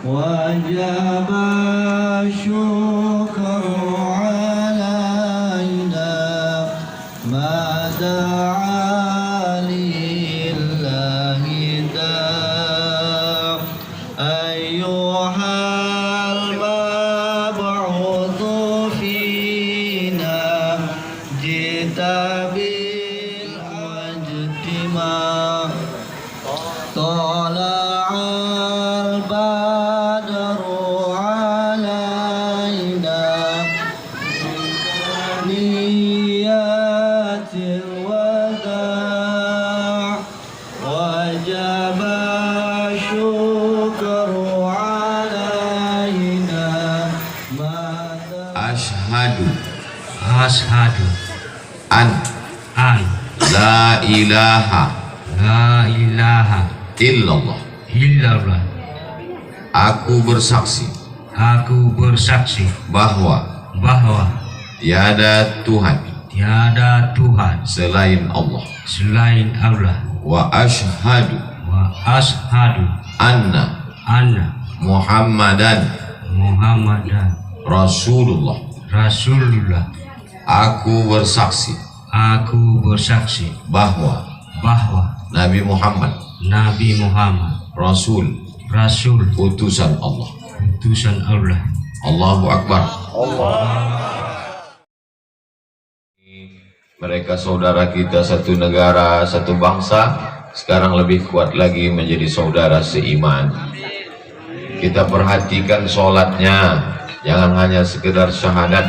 وجب الشكر علينا ما دعا لله داع أيها المبعوث فينا جئت بالمجد ما طلع البدر علينا نيات الوداع وجب الشكر علينا Ashhadu Ashhadu an an la ilaha la ilaha illallah. illallah. Aku bersaksi Aku bersaksi bahwa bahwa tiada Tuhan tiada Tuhan selain Allah. selain Allah. Wa ashhadu Wa ashhadu anna anna Muhammadan Muhammadan Rasulullah. Rasulullah. Aku bersaksi Aku bersaksi bahwa bahwa Nabi Muhammad Nabi Muhammad Rasul, Rasul, utusan Allah. utusan Allah. Allahu Akbar. Mereka saudara kita, satu negara, satu bangsa, sekarang lebih kuat lagi menjadi saudara seiman. Kita perhatikan sholatnya, jangan hanya sekedar syahadat.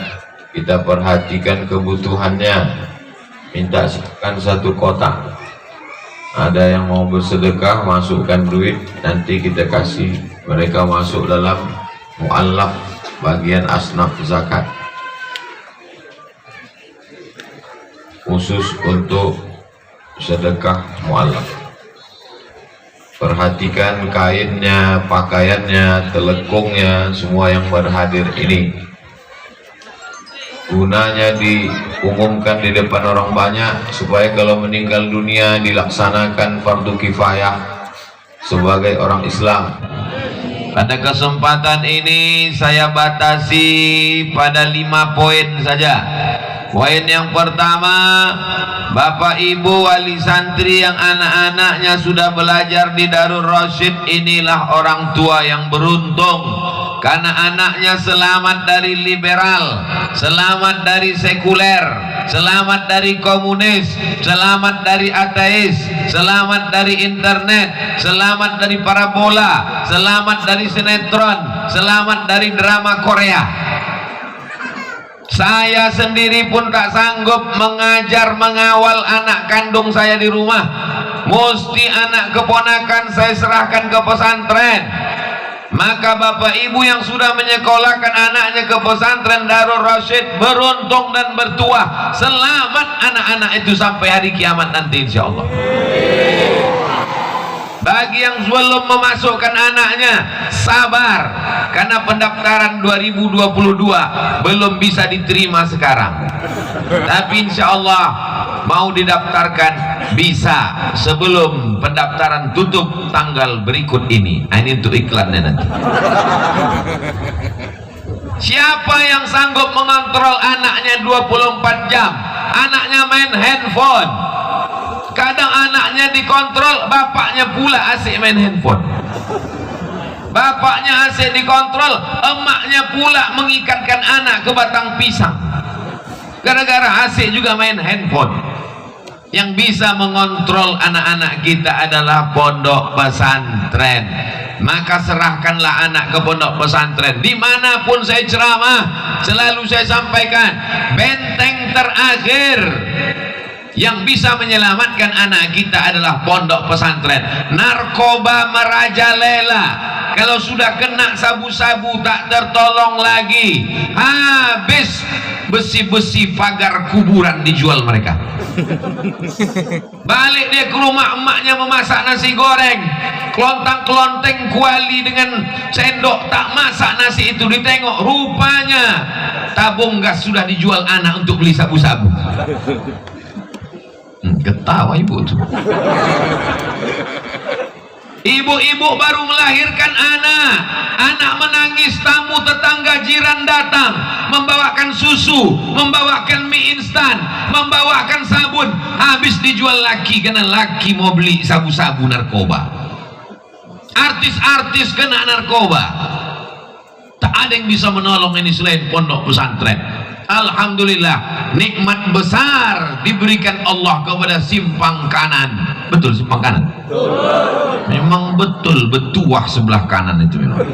Kita perhatikan kebutuhannya. Minta siapkan satu kotak. Ada yang mau bersedekah, masukkan duit, nanti kita kasih. Mereka masuk dalam mu'allaf, bagian asnaf zakat, khusus untuk sedekah mu'allaf. Perhatikan kainnya, pakaiannya, telekungnya, semua yang berhadir ini. Gunanya diumumkan di depan orang banyak supaya kalau meninggal dunia dilaksanakan fardu kifayah sebagai orang Islam. Pada kesempatan ini saya batasi pada 5 poin saja. Poin yang pertama, Bapak Ibu wali santri yang anak-anaknya sudah belajar di Darul Rasyid, inilah orang tua yang beruntung. Karena anaknya selamat dari liberal, selamat dari sekuler, selamat dari komunis, selamat dari ateis, selamat dari internet, selamat dari parabola, selamat dari sinetron, selamat dari drama Korea. Saya sendiri pun tak sanggup mengajar, mengawal anak kandung saya di rumah. Mesti anak keponakan saya serahkan ke pesantren. Maka Bapak Ibu yang sudah menyekolahkan anaknya ke pesantren Darul Rasyid beruntung dan bertuah. Selamat anak-anak itu sampai hari kiamat nanti insya Allah. Bagi yang belum memasukkan anaknya, sabar, karena pendaftaran 2022 belum bisa diterima sekarang. Tapi insya Allah mau didaftarkan bisa sebelum pendaftaran tutup tanggal berikut ini. Nah, ini untuk iklannya nanti. Siapa yang sanggup mengontrol anaknya 24 jam? Anaknya main handphone, kadang anaknya dikontrol, bapaknya pula asik main handphone. Bapaknya asik dikontrol, emaknya pula mengikatkan anak ke batang pisang. Gara-gara asik juga main handphone. Yang bisa mengontrol anak-anak kita adalah pondok pesantren. Maka serahkanlah anak ke pondok pesantren. Dimanapun saya ceramah, selalu saya sampaikan, benteng terakhir yang bisa menyelamatkan anak kita adalah pondok pesantren. Narkoba merajalela. Kalau sudah kena sabu-sabu tak tertolong lagi, habis besi-besi pagar kuburan dijual mereka. Balik dia ke rumah, emaknya memasak nasi goreng, kelontang-kelonteng kuali dengan sendok, tak masak nasi itu, ditengok rupanya tabung gas sudah dijual anak untuk beli sabu-sabu. Ketawa ibu tuh. Ibu-ibu baru melahirkan anak menangis, tamu tetangga jiran datang, membawakan susu, membawakan mie instan, membawakan sabun, habis dijual laki karena laki mau beli sabu-sabu narkoba. Artis-artis kena narkoba. Tak ada yang bisa menolong ini selain pondok pesantren. Alhamdulillah, nikmat besar diberikan Allah kepada simpang kanan. Betul simpang kanan? Memang betul, betuah sebelah kanan itu memang.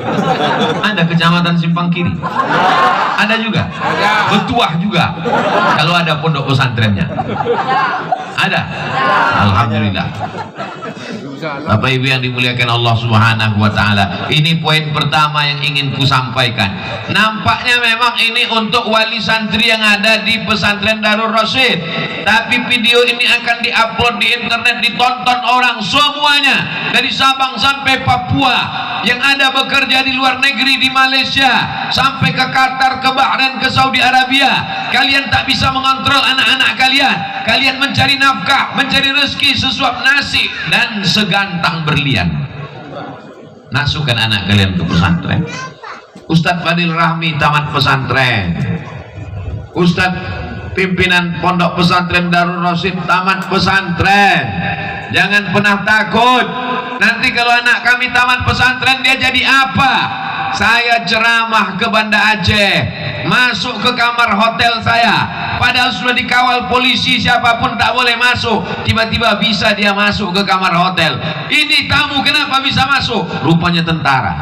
Ada kecamatan simpang kiri? Ada juga? Betuah juga? Kalau ada pondok pesantrennya? Ada? Alhamdulillah. Bapak Ibu yang dimuliakan Allah Subhanahu wa taala, ini poin pertama yang ingin ku sampaikan. Nampaknya memang ini untuk wali santri yang ada di pesantren Darul Rasyid, tapi video ini akan diupload di internet, ditonton orang semuanya dari Sabang sampai Papua, yang ada bekerja di luar negeri, di Malaysia sampai ke Qatar, ke Bahrain, ke Saudi Arabia. Kalian tak bisa mengontrol anak-anak kalian. Kalian mencari nafkah, mencari rezeki sesuap nasi dan segantang berlian. Masukkan anak kalian ke pesantren. Ustadz Fadil Rahmi tamat pesantren. Ustadz pimpinan pondok pesantren Darul Rasyid tamat pesantren. Jangan pernah takut. Nanti kalau anak kami tamat pesantren, dia jadi apa? Saya ceramah ke Banda Aceh, masuk ke kamar hotel saya, padahal sudah dikawal polisi, siapapun tak boleh masuk, tiba-tiba bisa dia masuk ke kamar hotel. Ini tamu kenapa bisa masuk? Rupanya tentara.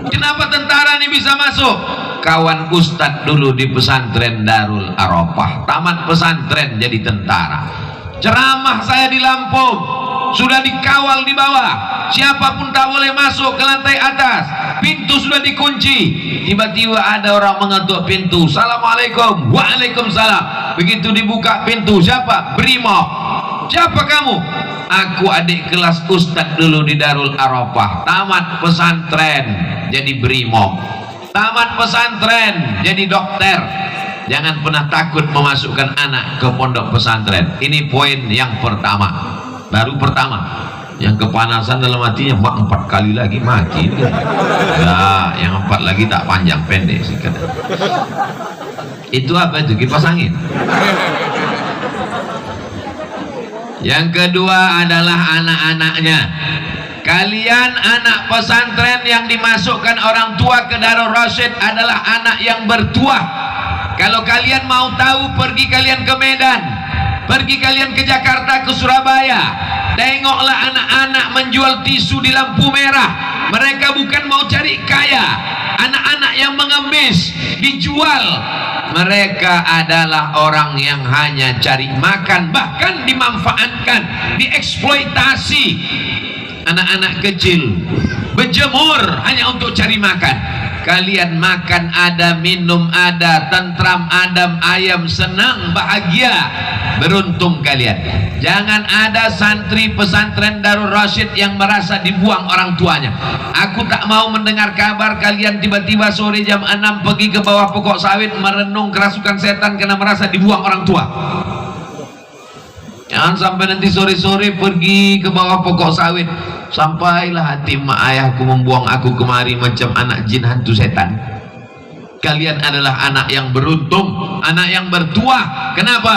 Kenapa tentara ini bisa masuk? Kawan Ustadz dulu di pesantren Darul Arafah, tamat pesantren jadi tentara. Ceramah saya di Lampung, sudah dikawal di bawah, siapapun tak boleh masuk ke lantai atas, pintu sudah dikunci. Tiba-tiba ada orang mengetuk pintu, Assalamualaikum. Waalaikumsalam. Begitu dibuka pintu, siapa? Brimob. Siapa kamu? Aku adik kelas Ustadz dulu di Darul Arafah, tamat pesantren jadi brimob, tamat pesantren jadi dokter. Jangan pernah takut memasukkan anak ke pondok pesantren. Ini poin yang pertama. Baru pertama. Yang kepanasan dalam hatinya, mak 4 kali lagi mati. Ya, yang 4 lagi tak panjang, pendek sih. Itu apa itu? Kipas angin. Yang kedua adalah anak-anaknya. Kalian anak pesantren yang dimasukkan orang tua ke Darul Rasyid adalah anak yang bertuah. Kalau kalian mau tahu, pergi kalian ke Medan, pergi kalian ke Jakarta, ke Surabaya, tengoklah anak-anak menjual tisu di lampu merah. Mereka bukan mau cari kaya. Anak-anak yang mengemis dijual, mereka adalah orang yang hanya cari makan, bahkan dimanfaatkan, dieksploitasi. Anak-anak kecil berjemur hanya untuk cari makan. Kalian makan ada, minum ada, tentram, adem, ayam, senang, bahagia, beruntung kalian. Jangan ada santri pesantren Darul Rasyid yang merasa dibuang orang tuanya. Aku tak mau mendengar kabar kalian tiba-tiba sore jam 6 pergi ke bawah pokok sawit merenung kerasukan setan karena merasa dibuang orang tua. Jangan sampai nanti sore-sore pergi ke bawah pokok sawit, sampailah hati mak ayahku membuang aku kemari macam anak jin hantu setan. Kalian adalah anak yang beruntung, anak yang bertuah. Kenapa?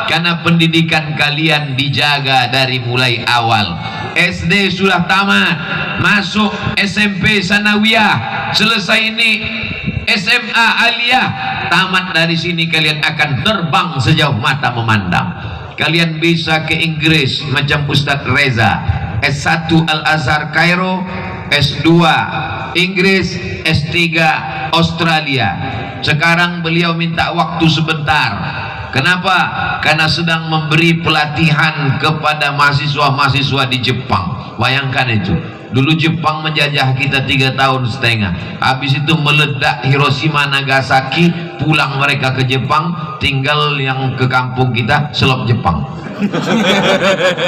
Karena pendidikan kalian dijaga dari mulai awal. SD sudah tamat, masuk SMP sanawiyah, selesai ini SMA aliyah, tamat dari sini kalian akan terbang sejauh mata memandang. Kalian bisa ke Inggris macam Ustadz Reza, S1 Al-Azhar Kairo, S2 Inggris, S3 Australia. Sekarang beliau minta waktu sebentar. Kenapa? Karena sedang memberi pelatihan kepada mahasiswa-mahasiswa di Jepang. Bayangkan itu, Dulu Jepang menjajah kita 3,5 tahun. Habis itu meledak Hiroshima Nagasaki, pulang mereka ke Jepang, tinggal yang ke kampung kita selop Jepang.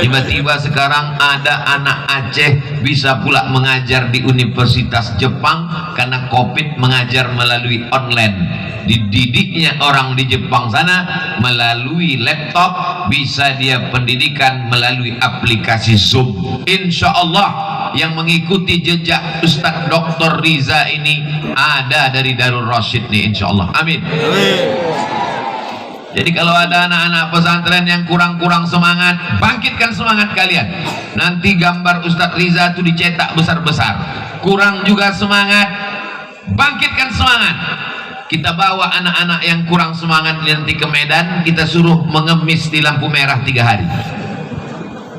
Tiba-tiba sekarang ada anak Aceh bisa pula mengajar di Universitas Jepang karena COVID, mengajar melalui online. Dididiknya orang di Jepang sana melalui laptop, bisa dia pendidikan melalui aplikasi Zoom. Insya Allah yang mengikuti jejak Ustadz Dr. Riza ini ada dari Darul Rasyid nih, insya Allah. Amin. Jadi kalau ada anak-anak pesantren yang kurang-kurang semangat, bangkitkan semangat kalian. Nanti gambar Ustadz Riza itu dicetak besar-besar. Kurang juga semangat, bangkitkan semangat. Kita bawa anak-anak yang kurang semangat nanti ke Medan, kita suruh mengemis di lampu merah 3 hari.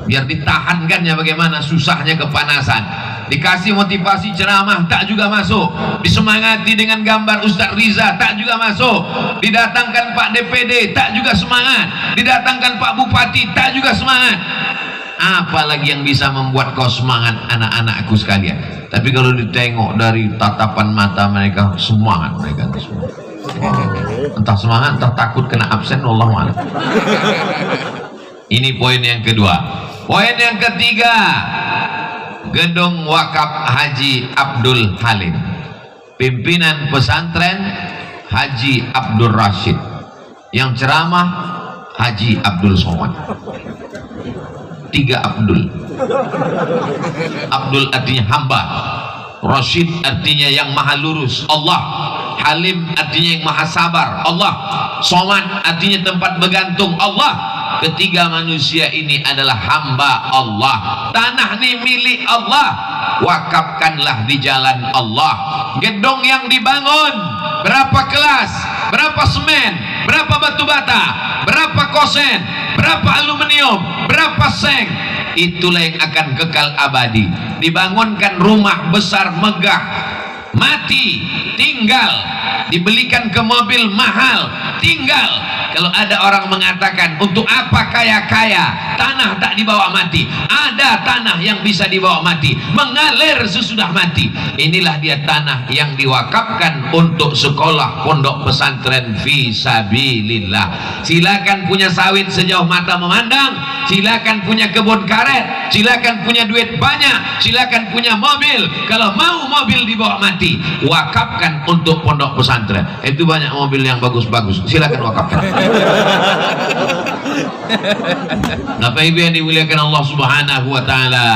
Biar ditahankan ya bagaimana susahnya kepanasan. Dikasih motivasi ceramah tak juga masuk. Disemangati dengan gambar Ustadz Riza tak juga masuk. Didatangkan Pak DPD tak juga semangat. Didatangkan Pak Bupati tak juga semangat. Apalagi yang bisa membuat kau semangat, anak-anakku sekalian. Tapi kalau ditengok dari tatapan mata mereka, semangat mereka semua. Entah semangat, entah takut kena absen, wallahu a'lam. Ini poin yang kedua. Poin yang ketiga, Gedung Wakaf Haji Abdul Halim. Pimpinan pesantren Haji Abdul Rashid. Yang ceramah Haji Abdul Somad. 3 Abdul. Abdul artinya hamba, Rashid artinya yang maha lurus, Allah. Halim artinya yang maha sabar, Allah. Somad artinya tempat bergantung, Allah. Ketiga manusia ini adalah hamba Allah. Tanah ini milik Allah, wakafkanlah di jalan Allah. Gedung yang dibangun, berapa kelas, berapa semen, berapa batu bata, berapa kosen, berapa aluminium, berapa seng, itulah yang akan kekal abadi. Dibangunkan rumah besar megah, mati, tinggal. Dibelikan ke mobil mahal, tinggal. Kalau ada orang mengatakan untuk apa kaya-kaya, tanah tak dibawa mati. Ada tanah yang bisa dibawa mati, mengalir sesudah mati. Inilah dia tanah yang diwakafkan untuk sekolah pondok pesantren fi sabilillah. Silakan punya sawit sejauh mata memandang, silakan punya kebun karet, silakan punya duit banyak, silakan punya mobil. Kalau mau mobil dibawa mati, wakafkan untuk pondok pesantren. Itu banyak mobil yang bagus-bagus, silakan wakafkan. Bapak Ibu yang dimuliakan Allah Subhanahu wa taala,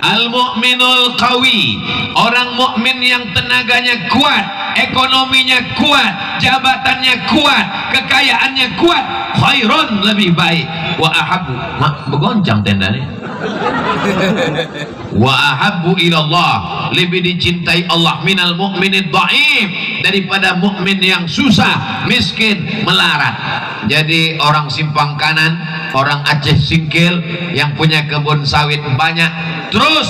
al-mu'minul qawi, orang mukmin yang tenaganya kuat, ekonominya kuat, jabatannya kuat, kekayaannya kuat, khairun, lebih baik, wa ahabbu, begoncang tendanya, wa ahabbu ilallah, lebih dicintai Allah minal mu'minid dhaif, daripada mukmin yang susah, miskin, melarat. Jadi orang Simpang Kanan, orang Aceh Singkil yang punya kebun sawit banyak, terus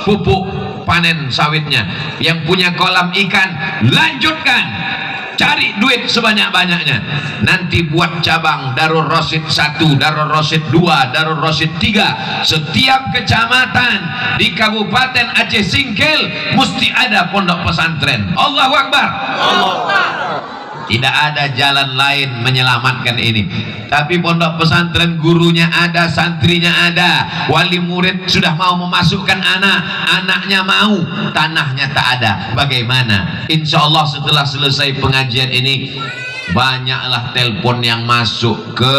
pupuk panen sawitnya. Yang punya kolam ikan, lanjutkan, cari duit sebanyak-banyaknya. Nanti buat cabang Darul Rasyid 1, Darul Rasyid 2, Darul Rasyid 3. Setiap kecamatan di Kabupaten Aceh Singkil mesti ada pondok pesantren. Allahu Akbar. Tidak ada jalan lain menyelamatkan ini. Tapi pondok pesantren gurunya ada, santrinya ada, wali murid sudah mau memasukkan anak, anaknya mau, tanahnya tak ada. Bagaimana? Insya Allah setelah selesai pengajian ini, banyaklah telepon yang masuk ke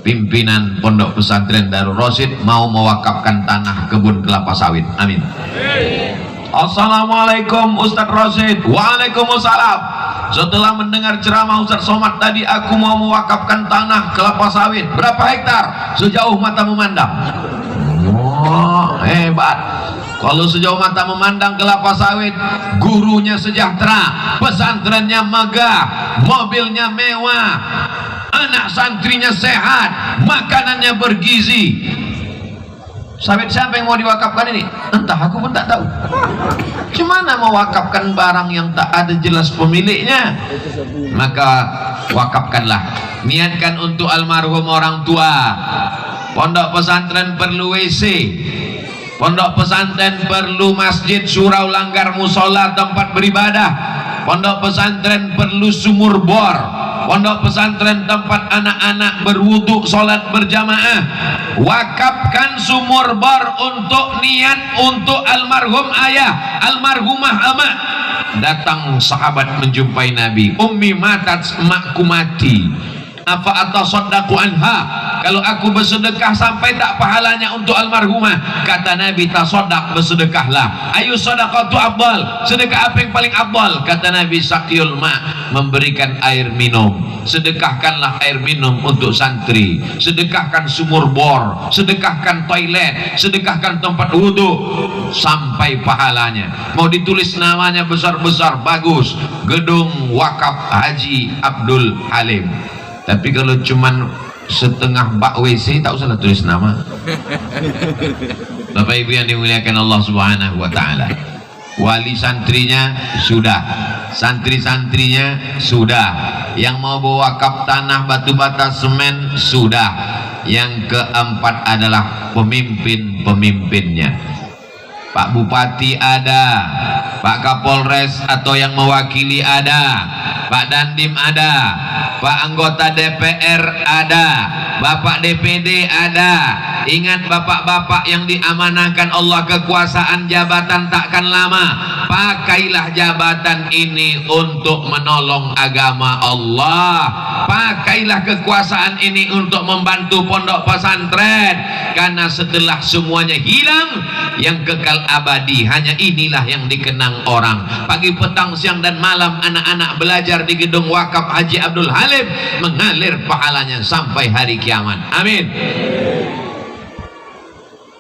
pimpinan pondok pesantren Darul Rasyid mau mewakafkan tanah kebun kelapa sawit. Amin. Assalamualaikum Ustadz Rasyid. Waalaikumsalam. Setelah mendengar ceramah Ustadz Somad tadi, aku mau mewakafkan tanah kelapa sawit. Berapa hektar? Sejauh mata memandang. Oh, hebat. Kalau sejauh mata memandang kelapa sawit, gurunya sejahtera, pesantrennya megah, mobilnya mewah, anak santrinya sehat, makanannya bergizi. Sawit siapa yang mau diwakafkan ini? Entah, aku pun tak tahu. Gimana mau wakafkan barang yang tak ada jelas pemiliknya? Maka wakafkanlah. Niatkan untuk almarhum orang tua. Pondok pesantren perlu WC. Pondok pesantren perlu masjid, surau, langgar, musola, tempat beribadah. Pondok pesantren perlu sumur bor. Pondok pesantren tempat anak-anak berwudu, sholat berjamaah. Wakafkan sumur bor untuk niat untuk almarhum ayah, almarhumah emak. Datang sahabat menjumpai Nabi. Ummi matat, emakku mati. Apa atasaddaqu anha? Kalau aku bersedekah sampai tak pahalanya untuk almarhumah? Kata Nabi, tasaddaq, bersedekahlah. Ayu sadaqatu afdal, sedekah apa yang paling afdal? Kata Nabi, saqiyul ma, memberikan air minum. Sedekahkanlah air minum untuk santri, sedekahkan sumur bor, sedekahkan toilet, sedekahkan tempat wudhu, sampai pahalanya. Mau ditulis namanya besar-besar, bagus, Gedung Wakaf Haji Abdul Halim. Tapi kalau cuman setengah bak WC, tak usahlah tulis nama. Bapak Ibu yang dimuliakan Allah Subhanahu wa taala. Wali santrinya sudah, santri-santrinya sudah, yang mau bawa wakaf tanah, batu bata, semen sudah. Yang keempat adalah pemimpin-pemimpinnya. Pak Bupati ada, Pak Kapolres atau yang mewakili ada, Pak Dandim ada, Pak anggota DPR ada, Bapak DPD ada. Ingat bapak-bapak yang diamanahkan Allah kekuasaan jabatan takkan lama. Pakailah jabatan ini untuk menolong agama Allah. Pakailah kekuasaan ini untuk membantu pondok pesantren. Karena setelah semuanya hilang, yang kekal abadi hanya inilah yang dikenang orang. Pagi, petang, siang dan malam anak-anak belajar di Gedung Wakaf Haji Abdul Halim, mengalir pahalanya sampai hari kiamat. Amin.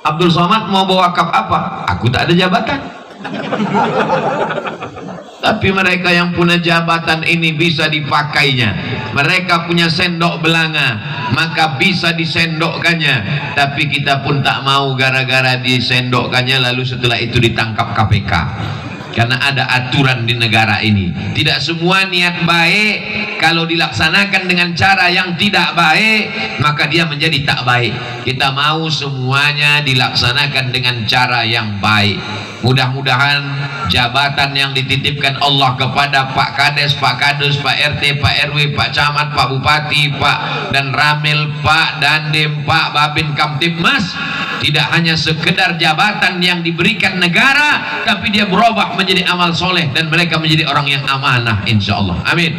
Abdul Somad mau bawa wakaf apa? Aku tak ada jabatan. Tapi mereka yang punya jabatan ini bisa dipakainya. Mereka punya sendok belanga, maka bisa disendokkannya. Tapi kita pun tak mau gara-gara disendokkannya lalu setelah itu ditangkap KPK. Karena ada aturan di negara ini. Tidak semua niat baik kalau dilaksanakan dengan cara yang tidak baik, maka dia menjadi tak baik. Kita mau semuanya dilaksanakan dengan cara yang baik. Mudah-mudahan jabatan yang dititipkan Allah kepada Pak Kades, Pak Kadus, Pak RT, Pak RW, Pak Camat, Pak Bupati, Pak dan Ramil, Pak Dandim, Pak Babin Kamtibmas, tidak hanya sekedar jabatan yang diberikan negara, tapi dia berubah menjadi amal soleh dan mereka menjadi orang yang amanah, insya Allah. Amin.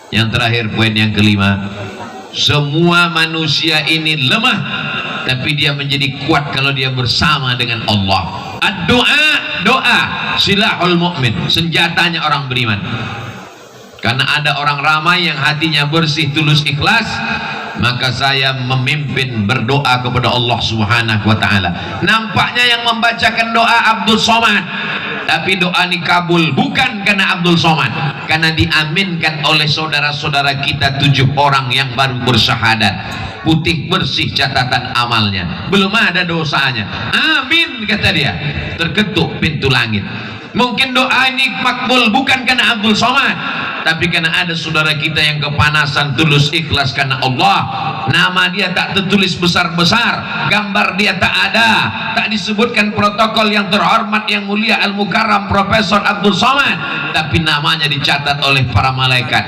Yang terakhir, poin yang kelima, semua manusia ini lemah, tapi dia menjadi kuat kalau dia bersama dengan Allah. Doa silahul mu'min, senjatanya orang beriman. Karena ada orang ramai yang hatinya bersih, tulus, ikhlas, maka saya memimpin berdoa kepada Allah Subhanahu wa taala. Nampaknya yang membacakan doa Abdul Somad, tapi doa ini kabul bukan karena Abdul Somad, karena diaminkan oleh saudara-saudara kita 7 orang yang baru bersyahadat. Putih bersih catatan amalnya, belum ada dosanya. Amin, kata dia. Terketuk pintu langit. Mungkin doa ini makbul bukan karena Abdul Somad, tapi karena ada saudara kita yang kepanasan, tulus, ikhlas karena Allah. Nama dia tak tertulis besar-besar, gambar dia tak ada, tak disebutkan protokol yang terhormat yang mulia Al-Mukarram Profesor Abdul Somad, tapi namanya dicatat oleh para malaikat.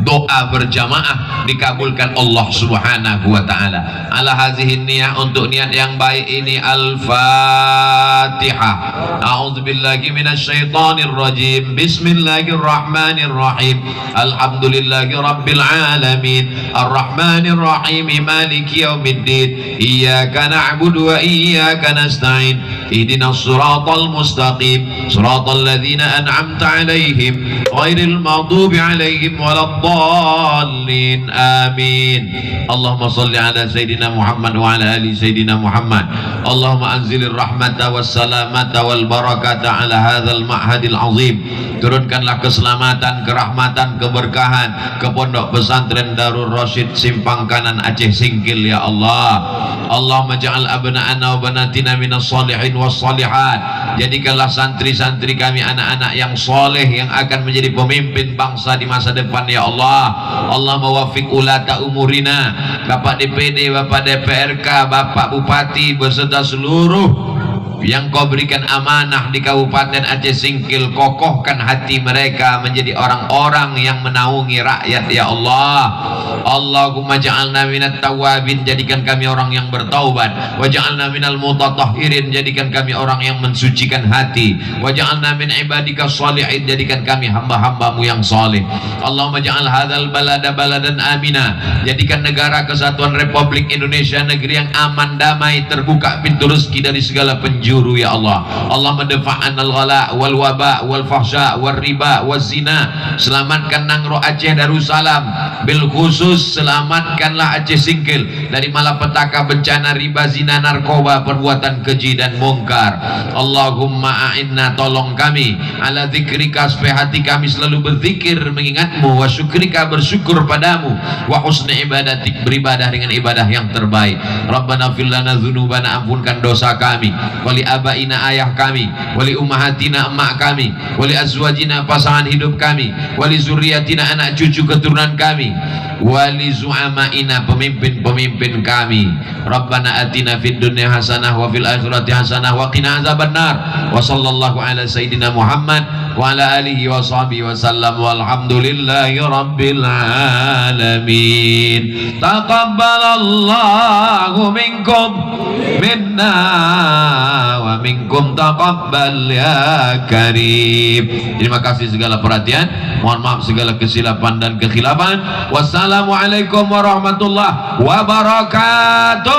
Doa berjamaah dikabulkan Allah Subhanahu wa taala. Ala hazihin niyah, untuk niat yang baik ini. Al-Fatihah. A'udzubillahi minasyaitonir rajim. Bismillahirrahmanirrahim. Alhamdulillahi rabbil alamin. Arrahmanir rahim. Maliki yaumiddin. Iyyaka na'budu wa iyyaka nasta'in. Ihdinas siratal mustaqim. Siratal ladzina an'amta 'alaihim ghairil maghdubi 'alaihim waladdallin. Amin. Allahumma shalli ala sayidina Muhammad wa ala ali sayidina Muhammad. Allahumma anzilir rahmata wassalamata wal barakata ala hadzal ma'hadil azim. Turunkanlah keselamatan, kerahmatan, keberkahan ke Pondok Pesantren Darul Rasyid Simpang Kanan Aceh Singkil, ya Allah. Allahumma ja'al abna'ana wa banatina minas salihin was salihat. Jadikanlah santri-santri kami anak-anak yang soleh yang akan menjadi pemimpin bangsa di masa depan ya Allah. Allah mewaffiq ulata umurina, Bapak DPD, Bapak DPRK, Bapak Bupati beserta seluruh yang kau berikan amanah di Kabupaten Aceh Singkil. Kokohkan hati mereka menjadi orang-orang yang menaungi rakyat ya Allah. Allahumma ja'alna minat tawabin, jadikan kami orang yang bertaubat. Wa ja'alna minal mutatahhirin, jadikan kami orang yang mensucikan hati. Wa ja'alna min ibadika shalihin, jadikan kami hamba-hambamu yang saleh. Allahumma ja'al hadzal balada baladan amina, jadikan negara kesatuan Republik Indonesia negeri yang aman, damai, terbuka pintu rezeki dari segala penjuru ya Allah. Allah mendafa'an al-ghala wal waba wal fahsya wal riba wal zina. Selamatkan Nangro Aceh Darussalam, bil khusus selamatkanlah Aceh Singkil dari malapetaka bencana riba, zina, narkoba, perbuatan keji dan mungkar. Allahumma a'inna, tolong kami ala dzikrika, supaya hati kami selalu berzikir mengingatmu, wa syukrika, bersyukur padamu, wa husni ibadatik, beribadah dengan ibadah yang terbaik. Rabbana fil lana dzunubana, ampunkan dosa kami, wali abaina, ayah kami, wali ummahatina, emak kami, wali azwajina, pasangan hidup kami, wali zuriyatina, anak cucu keturunan kami, wali zu'amaina, pemimpin-pemimpin kami. Rabbana atina fid dunya hasanah wa fil akhirati hasanah wa qina azabannar. Wa sallallahu ala sayyidina Muhammad wa ala alihi wa sahbihi wa sallam, walhamdulillahi rabbil alamin. Taqabbalallahu minkum minna wa minkum taqabbal ya karim. Terima kasih segala perhatian, mohon maaf segala kesilapan dan kekhilafan. Wassalamualaikum warahmatullahi wabarakatuh.